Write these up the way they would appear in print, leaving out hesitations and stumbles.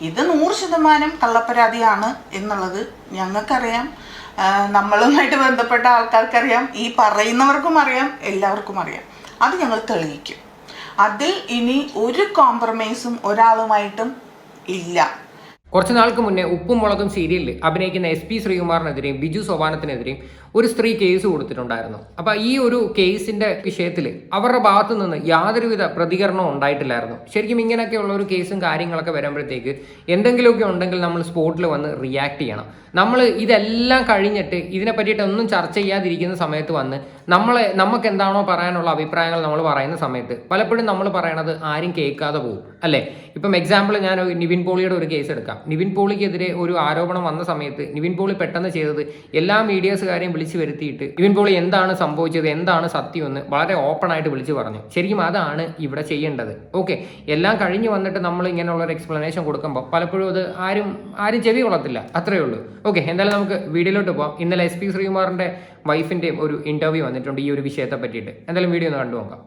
ഇത് 100% കള്ളപ്പരാതിയാണ് എന്നുള്ളത് ഞങ്ങൾക്കറിയാം, നമ്മളുമായിട്ട് ബന്ധപ്പെട്ട ആൾക്കാർക്കറിയാം, ഈ പറയുന്നവർക്കും അറിയാം, എല്ലാവർക്കും അറിയാം. അത് ഞങ്ങൾ തെളിയിക്കും. അതിൽ ഇനി ഒരു കോംപ്രമൈസും ഒരാളുമായിട്ടും ഇല്ല. കുറച്ച് നാൾക്ക് മുന്നേ ഉപ്പും മുളകും സീരിയലിൽ അഭിനയിക്കുന്ന SP ശ്രീകുമാറിനെതിരെയും ബിജു സോപാനത്തിനെതിരെയും ഒരു സ്ത്രീ കേസ് കൊടുത്തിട്ടുണ്ടായിരുന്നു. അപ്പോൾ ഈ ഒരു കേസിന്റെ വിഷയത്തിൽ അവരുടെ ഭാഗത്തു നിന്ന് യാതൊരുവിധ പ്രതികരണവും ഉണ്ടായിട്ടില്ലായിരുന്നു. ശരിക്കും ഇങ്ങനെയൊക്കെയുള്ള ഒരു കേസും കാര്യങ്ങളൊക്കെ വരുമ്പോഴത്തേക്ക് എന്തെങ്കിലുമൊക്കെ ഉണ്ടെങ്കിൽ നമ്മൾ സ്പോട്ടിൽ വന്ന് റിയാക്ട് ചെയ്യണം. നമ്മൾ ഇതെല്ലാം കഴിഞ്ഞിട്ട് ഇതിനെ പറ്റിയിട്ടൊന്നും ചർച്ച ചെയ്യാതിരിക്കുന്ന സമയത്ത് വന്ന് നമുക്ക് എന്താണോ പറയാനുള്ള അഭിപ്രായങ്ങൾ നമ്മൾ പറയുന്ന സമയത്ത് പലപ്പോഴും നമ്മൾ പറയണത് ആരും കേൾക്കാതെ പോകും, അല്ലേ? ഇപ്പം എക്സാമ്പിൾ ഞാൻ നിവിൻ പോളിയുടെ ഒരു കേസ് എടുക്കാം. നിവിൻ പോളിക്കെതിരെ ഒരു ആരോപണം വന്ന സമയത്ത് നിവിൻ പോളി പെട്ടെന്ന് ചെയ്തത് എല്ലാ മീഡിയാസുകാരെയും വിളിച്ചു വരുത്തിയിട്ട് നിവിൻ പോളി എന്താണ് സംഭവിച്ചത്, എന്താണ് സത്യമെന്ന് വളരെ ഓപ്പൺ ആയിട്ട് വിളിച്ചു പറഞ്ഞു. ശരിക്കും അതാണ് ഇവിടെ ചെയ്യേണ്ടത്. ഓക്കെ, എല്ലാം കഴിഞ്ഞ് വന്നിട്ട് നമ്മൾ ഇങ്ങനെയുള്ള ഒരു എക്സ്പ്ലനേഷൻ കൊടുക്കുമ്പോൾ പലപ്പോഴും അത് ആരും ചെവി കൊള്ളത്തില്ല, അത്രയേ ഉള്ളൂ. ഓക്കെ, എന്തായാലും നമുക്ക് വീഡിയോയിലോട്ട് പോകാം. ഇന്നലെ SP ശ്രീകുമാറിന്റെ വൈഫിന്റെ ഒരു ഇന്റർവ്യൂ വന്നിട്ടുണ്ട് ഈ ഒരു വിഷയത്തെ പറ്റിയിട്ട്. എന്തായാലും വീഡിയോ ഒന്ന് കണ്ടു നോക്കാം.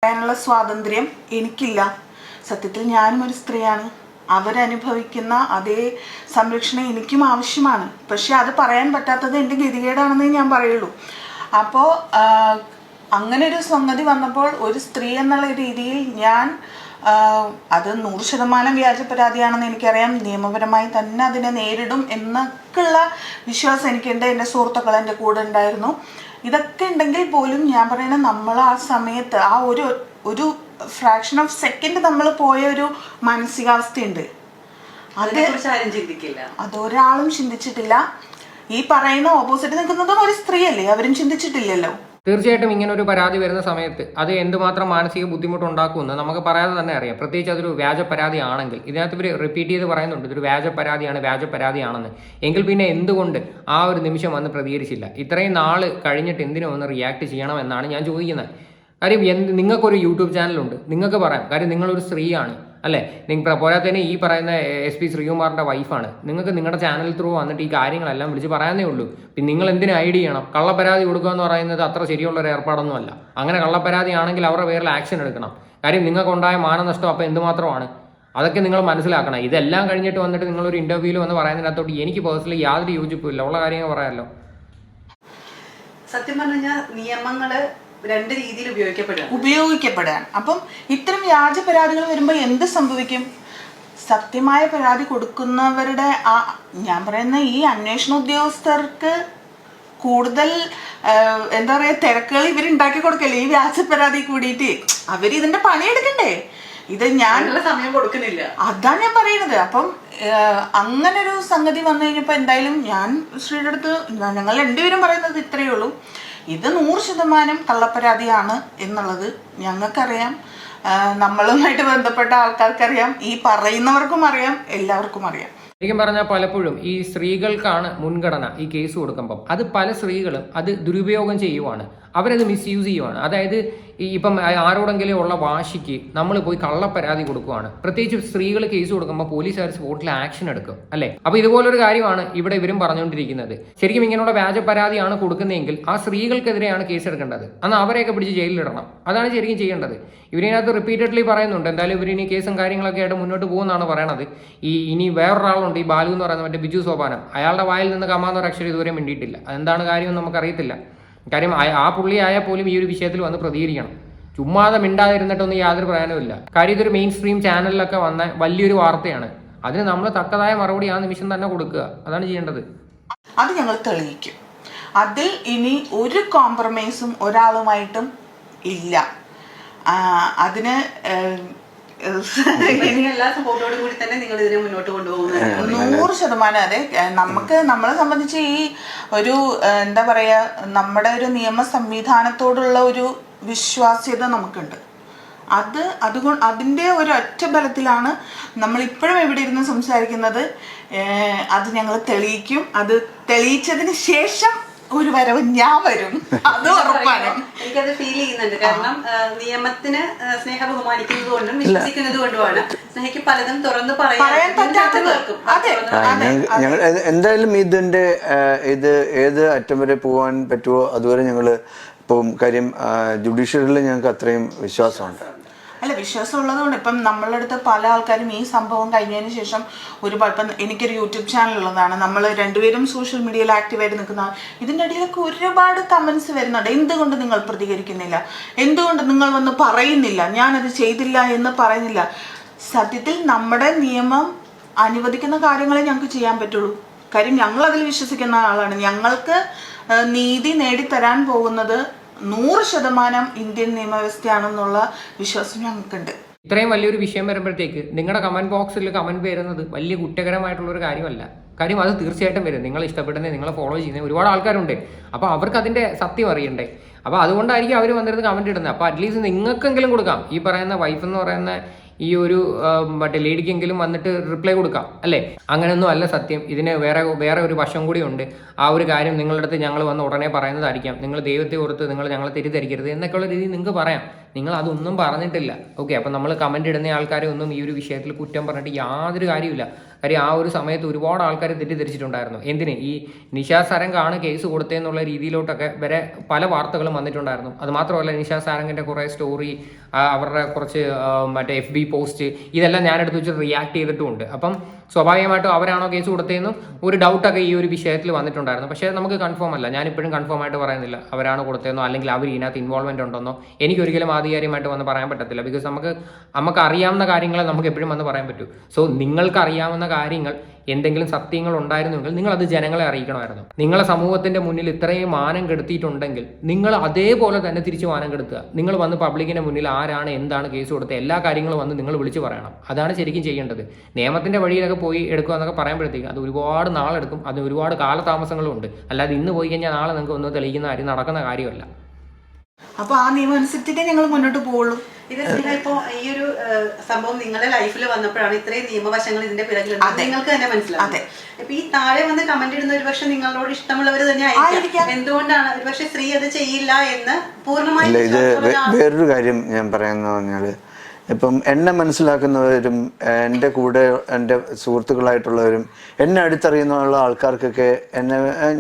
പറയാനുള്ള സ്വാതന്ത്ര്യം എനിക്കില്ല. സത്യത്തിൽ ഞാനും ഒരു സ്ത്രീയാണ്. അവരനുഭവിക്കുന്ന അതേ സംരക്ഷണം എനിക്കും ആവശ്യമാണ്. പക്ഷെ അത് പറയാൻ പറ്റാത്തത് എൻ്റെ ഗതികേടാണെന്നേ ഞാൻ പറയുള്ളൂ. അപ്പോൾ അങ്ങനെ ഒരു സംഗതി വന്നപ്പോൾ ഒരു സ്ത്രീ എന്നുള്ള രീതിയിൽ ഞാൻ അത് 100% വ്യാജ പരാതിയാണെന്ന് എനിക്കറിയാം. നിയമപരമായി തന്നെ അതിനെ നേരിടും എന്നൊക്കെയുള്ള വിശ്വാസം എനിക്കുണ്ട്. എൻ്റെ സുഹൃത്തുക്കൾ എൻ്റെ കൂടെ ഉണ്ടായിരുന്നു. ഇതൊക്കെ ഉണ്ടെങ്കിൽ പോലും ഞാൻ പറയുന്നത് നമ്മൾ ആ സമയത്ത് ആ ഒരു ഫ്രാക്ഷൻ ഓഫ് സെക്കൻഡ് നമ്മൾ പോയ ഒരു മാനസികാവസ്ഥയുണ്ട്. അതൊരാളും ചിന്തിച്ചിട്ടില്ല. ഈ പറയുന്ന ഓപ്പോസിറ്റ് നിൽക്കുന്നതും ഒരു സ്ത്രീയല്ലേ, അവരും ചിന്തിച്ചിട്ടില്ലല്ലോ. തീർച്ചയായിട്ടും ഇങ്ങനെ ഒരു പരാതി വരുന്ന സമയത്ത് അത് എന്തുമാത്രം മാനസിക ബുദ്ധിമുട്ടുണ്ടാക്കുമെന്ന് നമുക്ക് പറയാതെ തന്നെ അറിയാം. പ്രത്യേകിച്ച് അതൊരു വ്യാജ പരാതി ആണെങ്കിൽ. ഇതിനകത്ത് ഇവർ റിപ്പീറ്റ് ചെയ്ത് പറയുന്നുണ്ട് ഇതൊരു വ്യാജ പരാതിയാണെന്ന്. എങ്കിൽ പിന്നെ എന്തുകൊണ്ട് ആ ഒരു നിമിഷം വന്ന് പ്രതികരിച്ചില്ല? ഇത്രയും നാൾ കഴിഞ്ഞിട്ട് എന്തിനു വന്ന് റിയാക്ട് ചെയ്യണമെന്നാണ് ഞാൻ ചോദിക്കുന്നത്. കാര്യം നിങ്ങൾക്കൊരു യൂട്യൂബ് ചാനലുണ്ട്, നിങ്ങൾക്ക് പറയാം. കാര്യം നിങ്ങളൊരു സ്ത്രീയാണ്, അല്ലേ? പോരാത്തതിന് ഈ പറയുന്ന SP ശ്രീകുമാറിന്റെ വൈഫാണ്. നിങ്ങൾക്ക് നിങ്ങളുടെ ചാനൽ ത്രൂ വന്നിട്ട് ഈ കാര്യങ്ങളെല്ലാം വിളിച്ച് പറയാനേ ഉള്ളൂ. പിന്നെ നിങ്ങൾ എന്തിനു ഐഡി ചെയ്യണം? കള്ളപ്പരാതി കൊടുക്കുക എന്ന് പറയുന്നത് അത്ര ശരിയുള്ളൊരു ഏർപ്പാടൊന്നുമല്ല. അങ്ങനെ കള്ളപ്പരാതി ആണെങ്കിൽ അവരുടെ പേരിൽ ആക്ഷൻ എടുക്കണം. കാര്യം നിങ്ങൾക്കുണ്ടായ മാനനഷ്ടം അപ്പോൾ എന്തുമാത്രമാണ്, അതൊക്കെ നിങ്ങൾ മനസ്സിലാക്കണം. ഇതെല്ലാം കഴിഞ്ഞിട്ട് വന്നിട്ട് നിങ്ങളൊരു ഇന്റർവ്യൂവിൽ വന്ന് പറയുന്നതിനകത്തോട്ട് എനിക്ക് പേഴ്സണലി യാതൊരു യോജിപ്പില്ല. ഉള്ള കാര്യങ്ങൾ പറയാമല്ലോ. സത്യം പറഞ്ഞാൽ നിയമങ്ങള് രണ്ട് രീതിയിൽ ഉപയോഗിക്കപ്പെടാൻ. അപ്പം ഇത്തരം വ്യാജ പരാതികൾ വരുമ്പോൾ എന്ത് സംഭവിക്കും? സത്യമായ പരാതി കൊടുക്കുന്നവരുടെ ഞാൻ പറയുന്ന ഈ അന്വേഷണ ഉദ്യോഗസ്ഥർക്ക് കൂടുതൽ എന്താ പറയുക തിരക്കുകൾ ഇവരുണ്ടാക്കി കൊടുക്കല്ലേ ഈ വ്യാജ പരാതി കൂടിയിട്ട്. ഇതിന്റെ പണിയെടുക്കണ്ടേ? ഇത് ഞാൻ സമയം കൊടുക്കുന്നില്ല, അതാണ് ഞാൻ പറയുന്നത്. അപ്പം അങ്ങനെ ഒരു സംഗതി വന്നു കഴിഞ്ഞപ്പോൾ എന്തായാലും ഞാൻ ശ്രീയുടെ അടുത്ത് ഞങ്ങൾ രണ്ടുപേരും പറയുന്നത് ഇത്രയേ ഉള്ളൂ. ഇത് 100% കള്ളപ്പരാതിയാണ് എന്നുള്ളത് ഞങ്ങൾക്കറിയാം, നമ്മളുമായിട്ട് ബന്ധപ്പെട്ട ആൾക്കാർക്കറിയാം, ഈ പറയുന്നവർക്കും അറിയാം, എല്ലാവർക്കും അറിയാം. ശരിക്കും പറഞ്ഞാൽ പലപ്പോഴും ഈ സ്ത്രീകൾക്കാണ് മുൻഗണന ഈ കേസ് കൊടുക്കുമ്പം. അത് പല സ്ത്രീകളും അത് ദുരുപയോഗം ചെയ്യുവാണ്, അവരത് മിസ്യൂസ് ചെയ്യുവാണ്. അതായത് ഇപ്പം ആരോടെങ്കിലും ഉള്ള വാശിക്ക് നമ്മൾ പോയി കള്ളപ്പരാതി കൊടുക്കുവാണ്. പ്രത്യേകിച്ച് സ്ത്രീകൾ കേസ് കൊടുക്കുമ്പോൾ പോലീസുകാർ സ്പോട്ടിൽ ആക്ഷൻ എടുക്കും, അല്ലേ? അപ്പോൾ ഇതുപോലൊരു കാര്യമാണ് ഇവിടെ ഇവരും പറഞ്ഞുകൊണ്ടിരിക്കുന്നത്. ശരിക്കും ഇങ്ങനെയുള്ള വ്യാജ പരാതിയാണ് കൊടുക്കുന്നതെങ്കിൽ ആ സ്ത്രീകൾക്കെതിരെയാണ് കേസ് എടുക്കേണ്ടത്. എന്നാൽ അവരെയൊക്കെ പിടിച്ച് ജയിലിലിടണം. അതാണ് ശരിക്കും ചെയ്യേണ്ടത്. ഇവരിനകത്ത് റിപ്പീറ്റഡ്ലി പറയുന്നുണ്ട് എന്തായാലും ഇവരിനി കേസും കാര്യങ്ങളൊക്കെ ആയിട്ട് മുന്നോട്ട് പോകുമെന്നാണ് പറയണത്. ഇനി വേറൊരാളുണ്ട്, ഈ ബാലു എന്ന് പറയുന്ന മറ്റേ ബിജു സോപാനം. അയാളുടെ വായിൽ നിന്ന് കമാന്നൊരു അക്ഷരം ഇതുവരെ മിണ്ടിയിട്ടില്ല. അതെന്താണ് കാര്യമെന്ന് നമുക്കറിയത്തില്ല. കാര്യം ആ പുള്ളി ആയാൽ പോലും ഈ ഒരു വിഷയത്തിൽ വന്ന് പ്രതികരിക്കണം. ചുമ്മാതെ മിണ്ടാതിരുന്നിട്ടൊന്നും യാതൊരു പ്രയോജനമില്ല. കാര്യം ഇതൊരു മെയിൻ സ്ട്രീം ചാനലിലൊക്കെ വന്ന വലിയൊരു വാർത്തയാണ്. അതിന് നമ്മൾ തക്കതായ മറുപടി ആ നിമിഷം തന്നെ കൊടുക്കുക. അതാണ് ചെയ്യേണ്ടത്. അത് ഞങ്ങൾ തെളിയിക്കും. അതിൽ ഇനി ഒരു കോംപ്രമൈസും ഒരാളുമായിട്ടും ഇല്ല. അതിന് എല്ലാ സപ്പോർട്ടോടും കൂടി തന്നെ നിങ്ങൾ ഇതിനെ മുന്നോട്ട് കൊണ്ടുപോകുന്നത് 100%. അതെ, നമ്മളെ സംബന്ധിച്ച് ഈ ഒരു എന്താ പറയാ നമ്മുടെ ഒരു നിയമ സംവിധാനത്തോടുള്ള ഒരു വിശ്വാസ്യത നമുക്കുണ്ട്. അതിൻ്റെ ഒരു ഒറ്റ ബലത്തിലാണ് നമ്മൾ ഇപ്പോഴും എവിടെ ഇരുന്ന് സംസാരിക്കുന്നത്. അത് ഞങ്ങൾ തെളിയിക്കും. അത് തെളിയിച്ചതിന് ശേഷം ഒരു വരവ് ഞാൻ വരും, അത് ഉറപ്പാണ്. എനിക്കത് ഫീൽ ചെയ്യുന്നുണ്ട്. കാരണം നിയമത്തിന് സ്നേഹ ബഹുമാനിക്കുന്നത് കൊണ്ടും വിശ്വസിക്കുന്നത് കൊണ്ടുമാണ് സ്നേഹയ്ക്ക് പലതും തുറന്ന് പറയാൻ പറ്റാത്തത്. ഞങ്ങൾ എന്തായാലും ഇത് ഏത് അറ്റം വരെ പോകാൻ പറ്റുമോ അതുവരെ ഞങ്ങൾ ഇപ്പം കാര്യം ജുഡീഷ്യറിയിൽ ഞങ്ങൾക്ക് അത്രയും വിശ്വാസമുണ്ട്. അല്ല, വിശ്വാസം ഉള്ളതുകൊണ്ട് ഇപ്പം നമ്മളുടെ അടുത്ത് പല ആൾക്കാരും ഈ സംഭവം കഴിഞ്ഞതിന് ശേഷം ഒരുപാട്, ഇപ്പം എനിക്കൊരു യൂട്യൂബ് ചാനൽ ഉള്ളതാണ്, നമ്മൾ രണ്ടുപേരും സോഷ്യൽ മീഡിയയിൽ ആക്റ്റീവായിട്ട് നിൽക്കുന്ന, ഇതിൻ്റെ ഇടയിലൊക്കെ ഒരുപാട് കമൻസ് വരുന്നുണ്ട്. എന്തുകൊണ്ട് നിങ്ങൾ പ്രതികരിക്കുന്നില്ല, എന്തുകൊണ്ട് നിങ്ങൾ വന്ന് പറയുന്നില്ല, ഞാനത് ചെയ്തില്ല എന്ന് പറയുന്നില്ല. സത്യത്തിൽ നമ്മുടെ നിയമം അനുവദിക്കുന്ന കാര്യങ്ങളെ ഞങ്ങൾക്ക് ചെയ്യാൻ പറ്റുള്ളൂ. കാര്യം ഞങ്ങൾ അതിൽ വിശ്വസിക്കുന്ന ആളാണ്. ഞങ്ങൾക്ക് നീതി നേടിത്തരാൻ പോകുന്നത് 100% ഇന്ത്യൻ നിയമവ്യവസ്ഥയാണെന്നുള്ള വിശ്വാസം ഞങ്ങൾക്കുണ്ട്. ഇത്രയും വലിയൊരു വിഷയം വരുമ്പോഴത്തേക്ക് നിങ്ങളുടെ കമന്റ് ബോക്സിൽ കമന്റ് വരുന്നത് വലിയ കുറ്റകരമായിട്ടുള്ളൊരു കാര്യമല്ല. കാര്യം അത് തീർച്ചയായിട്ടും വരും. നിങ്ങൾ ഇഷ്ടപ്പെടുന്ന, നിങ്ങളെ ഫോളോ ചെയ്യുന്ന ഒരുപാട് ആൾക്കാരുണ്ട്. അപ്പോൾ അവർക്ക് അതിൻ്റെ സത്യം അറിയണ്ടേ. അപ്പോൾ അതുകൊണ്ടായിരിക്കും അവർ വന്നിരുന്ന് കമന്റ് ഇടുന്നത്. അപ്പോൾ അറ്റ്ലീസ്റ്റ് നിങ്ങൾക്കെങ്കിലും കൊടുക്കാം. ഈ പറയുന്ന വൈഫ് എന്ന് പറയുന്ന ഈ ഒരു മറ്റേ ലേഡിക്കെങ്കിലും വന്നിട്ട് റിപ്ലൈ കൊടുക്കാം അല്ലേ? അങ്ങനെയൊന്നും അല്ല സത്യം. ഇതിന് വേറെ ഒരു വശം കൂടി ഉണ്ട്. ആ ഒരു കാര്യം നിങ്ങളുടെ അടുത്ത് ഞങ്ങൾ വന്ന് ഉടനെ പറയുന്നതായിരിക്കാം. നിങ്ങൾ ദൈവത്തെ ഓർത്ത് നിങ്ങൾ ഞങ്ങളെ തെറ്റിദ്ധരിക്കരുത് എന്നൊക്കെയുള്ള രീതിയിൽ നിങ്ങൾക്ക് പറയാം. നിങ്ങൾ അതൊന്നും പറഞ്ഞിട്ടില്ല. ഓക്കെ, അപ്പം നമ്മൾ കമന്റ് ഇടുന്ന ആൾക്കാരെ ഒന്നും ഈ ഒരു വിഷയത്തിൽ കുറ്റം പറഞ്ഞിട്ട് യാതൊരു കാര്യമില്ല. കാര്യം ആ ഒരു സമയത്ത് ഒരുപാട് ആൾക്കാർ തെറ്റിദ്ധരിച്ചിട്ടുണ്ടായിരുന്നു. എന്തിന് ഈ നിഷാ സാരംഗാണ് കേസ് കൊടുത്തതെന്നുള്ള രീതിയിലോട്ടൊക്കെ വരെ പല വാർത്തകളും വന്നിട്ടുണ്ടായിരുന്നു. അത് മാത്രമല്ല, നിഷാ സാരംഗിൻ്റെ കുറേ സ്റ്റോറി, അവരുടെ കുറച്ച് മറ്റേ FB പോസ്റ്റ്, ഇതെല്ലാം ഞാനെടുത്ത് വെച്ച് റിയാക്ട് ചെയ്തിട്ടുമുണ്ട്. അപ്പം സ്വാഭാവികമായിട്ടും അവരാണോ കേസ് കൊടുത്തതെന്നും ഒരു ഡൗട്ടൊക്കെ ഈ ഒരു വിഷയത്തിൽ വന്നിട്ടുണ്ടായിരുന്നു. പക്ഷേ നമുക്ക് കൺഫേം അല്ല. ഞാനിപ്പോഴും കൺഫേം ആയിട്ട് പറയുന്നില്ല അവരാണ് കൊടുത്തതെന്നോ അല്ലെങ്കിൽ അവർ ഇതിനകത്ത് ഇൻവോൾവ്മെന്റ് ഉണ്ടെന്നോ എനിക്കൊരിക്കലും ആധികാരികമായിട്ട് വന്ന് പറയാൻ പറ്റത്തില്ല. ബിക്കോസ് നമുക്ക് അറിയാവുന്ന കാര്യങ്ങളെ നമുക്ക് എപ്പോഴും വന്ന് പറയാൻ പറ്റൂ. സോ നിങ്ങൾക്ക് അറിയാവുന്ന കാര്യങ്ങൾ എന്തെങ്കിലും സത്യങ്ങൾ ഉണ്ടായിരുന്നുവെങ്കിൽ നിങ്ങൾ അത് ജനങ്ങളെ അറിയിക്കണമായിരുന്നു. നിങ്ങളെ സമൂഹത്തിന്റെ മുന്നിൽ ഇത്രയും മാനം കെടുത്തിയിട്ടുണ്ടെങ്കിൽ നിങ്ങൾ അതേപോലെ തന്നെ തിരിച്ച് മാനം കെടുത്തുക. നിങ്ങൾ വന്ന് പബ്ലിക്കിന്റെ മുന്നിൽ ആരാണ് എന്താണ് കേസ് കൊടുത്തത് എല്ലാ കാര്യങ്ങളും വന്ന് നിങ്ങൾ വിളിച്ച് പറയണം. അതാണ് ശരിക്കും ചെയ്യേണ്ടത്. നിയമത്തിന്റെ വഴിയിലൊക്കെ പോയി എടുക്കുക എന്നൊക്കെ പറയുമ്പോഴത്തേക്ക് അത് ഒരുപാട് നാളെടുക്കും. അതിന് ഒരുപാട് കാലതാമസങ്ങളും ഉണ്ട്. അല്ലാതെ ഇന്ന് പോയി കഴിഞ്ഞാൽ നാളെ നിങ്ങൾക്ക് ഒന്ന് തെളിയിക്കുന്ന കാര്യം നടക്കുന്ന കാര്യമല്ല. അപ്പൊ ആ നിയമം അനുസരിച്ചിട്ടേ ഞങ്ങൾ മുന്നോട്ട് പോവുള്ളൂ. ഇത് ഇപ്പോ ഈ ഒരു സംഭവം നിങ്ങളുടെ ലൈഫിൽ വന്നപ്പോഴാണ് ഇത്രയും നിയമവശങ്ങൾ ഇതിന്റെ പിറകിലുണ്ട് നിങ്ങൾക്ക് തന്നെ മനസ്സിലാവും. ഇപ്പൊ ഈ താഴെ വന്ന് കമന്റ് ഇടുന്ന ഒരുപക്ഷെ നിങ്ങളോട് ഇഷ്ടമുള്ളവർ തന്നെ ആയിരിക്കും. എന്തുകൊണ്ടാണ് ഒരുപക്ഷെ സ്ത്രീ അത് ചെയ്യില്ല എന്ന് പൂർണ്ണമായും. ഇത് വേറൊരു കാര്യം ഞാൻ പറയാന്ന് പറഞ്ഞാല്, ഇപ്പം എന്നെ മനസ്സിലാക്കുന്നവരും എൻ്റെ കൂടെ എൻ്റെ സുഹൃത്തുക്കളായിട്ടുള്ളവരും എന്നെ അടുത്തറിയുന്ന ആൾക്കാർക്കൊക്കെ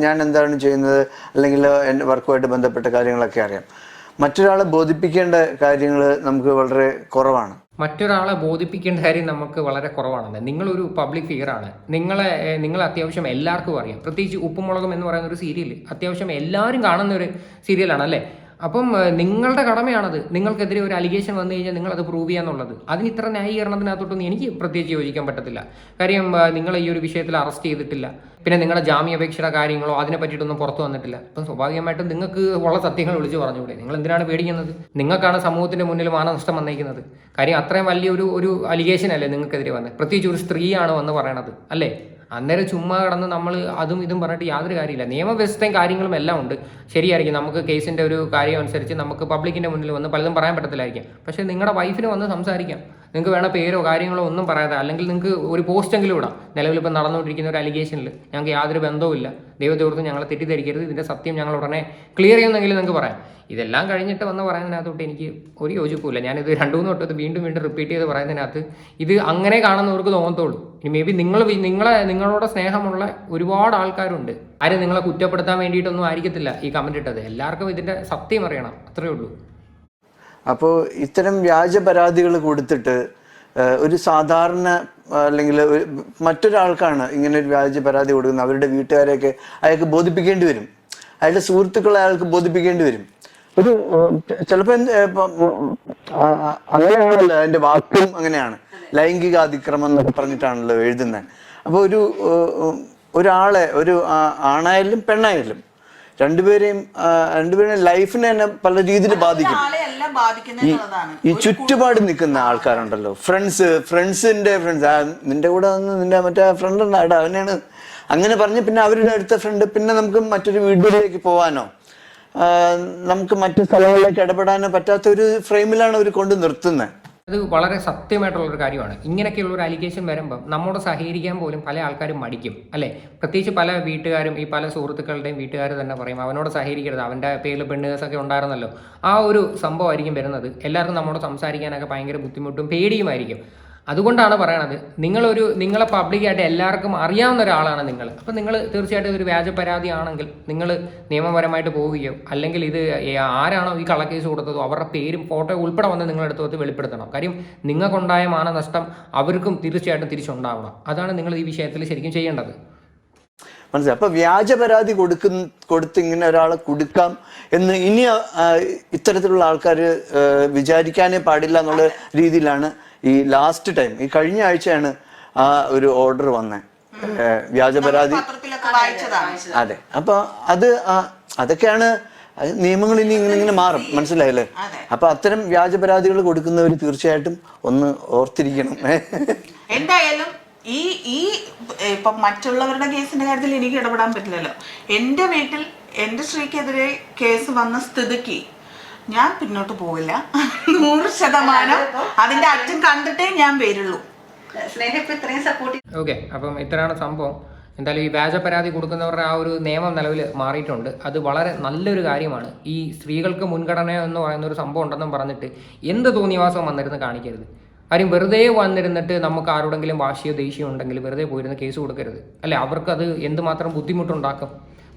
ഞാൻ എന്താണ് ചെയ്യുന്നത് അല്ലെങ്കിൽ എൻ്റെ വർക്കുമായിട്ട് ബന്ധപ്പെട്ട കാര്യങ്ങളൊക്കെ അറിയാം. മറ്റൊരാളെ ബോധിപ്പിക്കേണ്ട കാര്യങ്ങൾ നമുക്ക് വളരെ കുറവാണ്. മറ്റൊരാളെ ബോധിപ്പിക്കേണ്ട കാര്യം നമുക്ക് വളരെ കുറവാണെന്ന്. നിങ്ങളൊരു പബ്ലിക് ഫിഗറാണ്. നിങ്ങൾ അത്യാവശ്യം എല്ലാവർക്കും അറിയാം. പ്രത്യേകിച്ച് ഉപ്പുമുളകം എന്ന് പറയുന്ന ഒരു സീരിയൽ അത്യാവശ്യം എല്ലാവരും കാണുന്ന ഒരു സീരിയലാണ് അല്ലേ? അപ്പം നിങ്ങളുടെ കടമയാണത്. നിങ്ങൾക്കെതിരെ ഒരു അലിഗേഷൻ വന്നു കഴിഞ്ഞാൽ നിങ്ങൾ അത് പ്രൂവ് ചെയ്യാന്നുള്ളത്. അതിന് ഇത്ര ന്യായീകരണത്തിനകത്തോട്ടൊന്നും എനിക്ക് പ്രത്യേകിച്ച് യോജിക്കാൻ പറ്റത്തില്ല. കാര്യം നിങ്ങൾ ഈ ഒരു വിഷയത്തിൽ അറസ്റ്റ് ചെയ്തിട്ടില്ല. പിന്നെ നിങ്ങളുടെ ജാമ്യാപേക്ഷയുടെ കാര്യങ്ങളോ അതിനെ പറ്റിയിട്ടൊന്നും പുറത്തു വന്നിട്ടില്ല. അപ്പം സ്വാഭാവികമായിട്ടും നിങ്ങൾക്ക് ഉള്ള സത്യങ്ങൾ വിളിച്ച് പറഞ്ഞുകൂടെ? നിങ്ങൾ എന്തിനാണ് പേടിക്കുന്നത്? നിങ്ങൾക്കാണ് സമൂഹത്തിന്റെ മുന്നിൽ മാനനഷ്ടം വന്നിരിക്കുന്നത്. കാര്യം അത്രയും വലിയൊരു അലിഗേഷൻ അല്ലേ നിങ്ങൾക്കെതിരെ വന്നത്? പ്രത്യേകിച്ച് ഒരു സ്ത്രീയാണ് വന്ന് പറയണത് അല്ലേ? അന്നേരം ചുമ്മാ കിടന്ന് നമ്മൾ അതും ഇതും പറഞ്ഞിട്ട് യാതൊരു കാര്യമില്ല. നിയമവ്യവസ്ഥയും കാര്യങ്ങളും എല്ലാം ഉണ്ട്. ശരിയായിരിക്കും, നമുക്ക് കേസിൻ്റെ ഒരു കാര്യം അനുസരിച്ച് നമുക്ക് പബ്ലിക്കിൻ്റെ മുന്നിൽ വന്ന് പലതും പറയാൻ പറ്റത്തില്ലായിരിക്കും. പക്ഷേ നിങ്ങളുടെ വൈഫിന് വന്ന് സംസാരിക്കാം. നിങ്ങൾക്ക് വേണ പേരോ കാര്യങ്ങളോ ഒന്നും പറയാതെ, അല്ലെങ്കിൽ നിങ്ങൾക്ക് ഒരു പോസ്റ്റെങ്കിലും ഇടാം. നിലവിൽ ഇപ്പം നടന്നുകൊണ്ടിരിക്കുന്ന ഒരു അലിഗേഷനിൽ ഞങ്ങൾക്ക് യാതൊരു ബന്ധവുമില്ല, ദൈവത്തോർത്ത് ഞങ്ങളെ തെറ്റിദ്ധരിക്കരുത്, ഇതിൻ്റെ സത്യം ഞങ്ങൾ ഉടനെ ക്ലിയർ ചെയ്യുന്നെങ്കിലും നിങ്ങൾക്ക് പറയാം. ഇതെല്ലാം കഴിഞ്ഞിട്ട് വന്ന് പറയുന്നതിനകത്തോട്ട് എനിക്ക് ഒരു യോജിപ്പില്ല. ഞാനിത് 2-3 വട്ടം വീണ്ടും റിപ്പീറ്റ് ചെയ്ത് പറയുന്നതിനകത്ത് ഇത് അങ്ങനെ കാണുന്നവർക്ക് തോന്നത്തുള്ളൂ. ഇനി മേ ബി നിങ്ങളോട് സ്നേഹമുള്ള ഒരുപാട് ആൾക്കാരുണ്ട്. ആരും നിങ്ങളെ കുറ്റപ്പെടുത്താൻ വേണ്ടിയിട്ടൊന്നും ആയിരിക്കത്തില്ല ഈ കമന്റ് ഇട്ടത്. എല്ലാവർക്കും ഇതിൻ്റെ സത്യം അറിയണം, അത്രയേ ഉള്ളൂ. അപ്പോൾ ഇത്തരം വ്യാജ പരാതികൾ കൊടുത്തിട്ട് ഒരു സാധാരണ അല്ലെങ്കിൽ മറ്റൊരാൾക്കാണ് ഇങ്ങനെ ഒരു വ്യാജ പരാതി കൊടുക്കുന്നത്, അവരുടെ വീട്ടുകാരെയൊക്കെ അയാൾക്ക് ബോധിപ്പിക്കേണ്ടി വരും, അയാളുടെ സുഹൃത്തുക്കളെ അയാൾക്ക് ബോധിപ്പിക്കേണ്ടി വരും. ഒരു ചിലപ്പോൾ അങ്ങനെയാണല്ലോ അതിൻ്റെ വാക്കും, അങ്ങനെയാണ് ലൈംഗിക അതിക്രമം എന്നൊക്കെ പറഞ്ഞിട്ടാണല്ലോ എഴുതുന്നത്. അപ്പോൾ ഒരാളെ ആണായാലും പെണ്ണായാലും രണ്ടുപേരെയും ലൈഫിനെ തന്നെ പല രീതിയിൽ ബാധിക്കും. ഈ ചുറ്റുപാട് നിൽക്കുന്ന ആൾക്കാരുണ്ടല്ലോ, ഫ്രണ്ട്സിന്റെ ഫ്രണ്ട്സ്, നിന്റെ കൂടെ വന്ന് നിന്റെ മറ്റേ ഫ്രണ്ട് ഉണ്ടാടാ അവനാണ് അങ്ങനെ പറഞ്ഞ് പിന്നെ അവരുടെ അടുത്ത ഫ്രണ്ട്, പിന്നെ നമുക്ക് മറ്റൊരു വീട്ടിലേക്ക് പോകാനോ നമുക്ക് മറ്റു സ്ഥലങ്ങളിലേക്ക് ഇടപെടാനോ പറ്റാത്ത ഒരു ഫ്രെയിമിലാണ് അവർ കൊണ്ട് നിർത്തുന്നത്. അത് വളരെ സത്യമായിട്ടുള്ളൊരു കാര്യമാണ്. ഇങ്ങനെയൊക്കെയുള്ള ഒരു അലിഗേഷൻ വരുമ്പം നമ്മോട് സഹകരിക്കാൻ പോലും പല ആൾക്കാരും മടിക്കും അല്ലേ? പ്രത്യേകിച്ച് പല വീട്ടുകാരും, ഈ പല സുഹൃത്തുക്കളുടെയും വീട്ടുകാർ തന്നെ പറയും അവനോട് സഹകരിക്കരുത്, അവൻ്റെ പേരിൽ പെണ്ണുകേസൊക്കെ ഉണ്ടായിരുന്നല്ലോ. ആ ഒരു സംഭവമായിരിക്കും വരുന്നത്. എല്ലാവർക്കും നമ്മോട് സംസാരിക്കാനൊക്കെ ഭയങ്കര ബുദ്ധിമുട്ടും പേടിയുമായിരിക്കും. അതുകൊണ്ടാണ് പറയണത്, നിങ്ങളെ പബ്ലിക്കായിട്ട് എല്ലാവർക്കും അറിയാവുന്ന ഒരാളാണ് നിങ്ങൾ. അപ്പം നിങ്ങൾ തീർച്ചയായിട്ടും ഇതൊരു വ്യാജ പരാതി ആണെങ്കിൽ നിങ്ങൾ നിയമപരമായിട്ട് പോവുകയോ അല്ലെങ്കിൽ ഇത് ആരാണോ ഈ കള്ളക്കേസ് കൊടുത്തതോ അവരുടെ പേരും ഫോട്ടോ ഉൾപ്പെടെ വന്ന് നിങ്ങളെടുത്ത് വെളിപ്പെടുത്തണം. കാര്യം നിങ്ങൾക്കുണ്ടായ മാനനഷ്ടം അവർക്കും തീർച്ചയായിട്ടും തിരിച്ചുണ്ടാവണം. അതാണ് നിങ്ങൾ ഈ വിഷയത്തിൽ ശരിക്കും ചെയ്യേണ്ടത്. മനസ്സിലായി. അപ്പൊ വ്യാജ പരാതി കൊടുത്ത് ഇങ്ങനെ ഒരാളെ കൊടുക്കാം എന്ന് ഇനി ഇത്തരത്തിലുള്ള ആൾക്കാർ വിചാരിക്കാനേ പാടില്ല എന്നുള്ള രീതിയിലാണ് ഈ ലാസ്റ്റ് ടൈം, ഈ കഴിഞ്ഞ ആഴ്ചയാണ് ആ ഒരു ഓർഡർ വന്നത്, വ്യാജ പരാതി. അതെ. അപ്പൊ അതൊക്കെയാണ് നിയമങ്ങൾ ഇനി ഇങ്ങനെ മാറും, മനസ്സിലായല്ലേ? അപ്പൊ അത്തരം വ്യാജ പരാതികൾ കൊടുക്കുന്നവർ തീർച്ചയായിട്ടും ഒന്ന് ഓർത്തിരിക്കണം. എന്തായാലും ഈ ഇപ്പൊ മറ്റുള്ളവരുടെ കേസിന്റെ കാര്യത്തിൽ എനിക്ക് ഇടപെടാൻ പറ്റില്ലല്ലോ. എൻ്റെ വീട്ടിൽ എൻ്റെ സ്ത്രീക്കെതിരെ കേസ് വന്ന സ്ഥിതിക്ക് ഞാൻ പിന്നോട്ട് പോവില്ല. 100% അതിന്റെ അറ്റം കണ്ടിട്ടേ ഞാൻ വരുള്ളൂ. ഓക്കെ, അപ്പം ഇത്രയാണ് സംഭവം. എന്തായാലും ഈ വ്യാജ പരാതി കൊടുക്കുന്നവരുടെ ആ ഒരു നിയമം നിലവിൽ മാറിയിട്ടുണ്ട്. അത് വളരെ നല്ലൊരു കാര്യമാണ്. ഈ സ്ത്രീകൾക്ക് മുൻഗണന എന്ന് പറയുന്ന ഒരു സംഭവം ഉണ്ടെന്നും പറഞ്ഞിട്ട് എന്ത് തോന്നിയവാസം വന്നിരുന്ന് കാണിക്കരുത്. കാര്യം വെറുതെ വന്നിരുന്നിട്ട് നമുക്ക് ആരോടെങ്കിലും വാശിയോ ദേഷ്യമോ ഉണ്ടെങ്കിൽ വെറുതെ പോയിരുന്ന് കേസ് കൊടുക്കരുത്. അല്ലെ, അവർക്കത് എന്തുമാത്രം ബുദ്ധിമുട്ടുണ്ടാക്കും.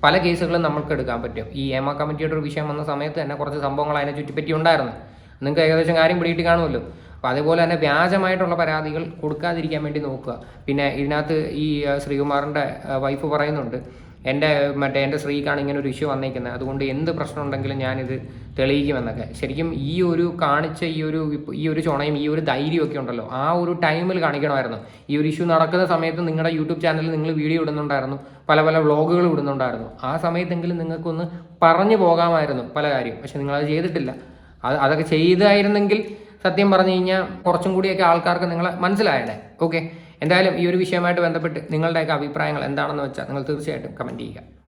പല കേസുകളും നമുക്ക് എടുക്കാൻ പറ്റും. ഈ ഹേമ കമ്മിറ്റിയുടെ ഒരു വിഷയം വന്ന സമയത്ത് തന്നെ കുറച്ച് സംഭവങ്ങൾ അതിനെ ചുറ്റിപ്പറ്റി ഉണ്ടായിരുന്നു. നിങ്ങൾക്ക് ഏകദേശം കാര്യം പിടിയിട്ട് കാണുമല്ലോ. അപ്പോൾ അതേപോലെ തന്നെ വ്യാജമായിട്ടുള്ള പരാതികൾ കൊടുക്കാതിരിക്കാൻ വേണ്ടി നോക്കുക. പിന്നെ ഇതിനകത്ത് ഈ ശ്രീകുമാറിൻ്റെ വൈഫ് പറയുന്നുണ്ട്, എൻ്റെ സ്ത്രീക്കാണ് ഇങ്ങനെ ഒരു ഇഷ്യൂ വന്നേക്കുന്നത്, അതുകൊണ്ട് എന്ത് പ്രശ്നം ഉണ്ടെങ്കിലും ഞാനിത് തെളിയിക്കുമെന്നൊക്കെ. ശരിക്കും ഈ ഒരു കാണിച്ച ഈ ഒരു ചുണയും ഈ ഒരു ധൈര്യമൊക്കെ ഉണ്ടല്ലോ, ആ ഒരു ടൈമിൽ കാണിക്കണമായിരുന്നു. ഈ ഒരു ഇഷ്യൂ നടക്കുന്ന സമയത്ത് നിങ്ങളുടെ യൂട്യൂബ് ചാനലിൽ നിങ്ങൾ വീഡിയോ ഇടുന്നുണ്ടായിരുന്നു, പല വ്ളോഗുകൾ ഇടുന്നുണ്ടായിരുന്നു. ആ സമയത്തെങ്കിലും നിങ്ങൾക്കൊന്ന് പറഞ്ഞു പോകാമായിരുന്നു പല കാര്യം. പക്ഷെ നിങ്ങളത് ചെയ്തിട്ടില്ല. അതൊക്കെ ചെയ്തായിരുന്നെങ്കിൽ സത്യം പറഞ്ഞു കഴിഞ്ഞാൽ കുറച്ചും കൂടിയൊക്കെ ആൾക്കാർക്ക് നിങ്ങളെ മനസ്സിലായല്ലേ. ഓക്കെ, എന്തായാലും ഈ ഒരു വിഷയമായിട്ട് ബന്ധപ്പെട്ട് നിങ്ങളുടെയൊക്കെ അഭിപ്രായങ്ങൾ എന്താണെന്ന് വെച്ചാൽ നിങ്ങൾ തീർച്ചയായിട്ടും കമൻറ്റ് ചെയ്യുക.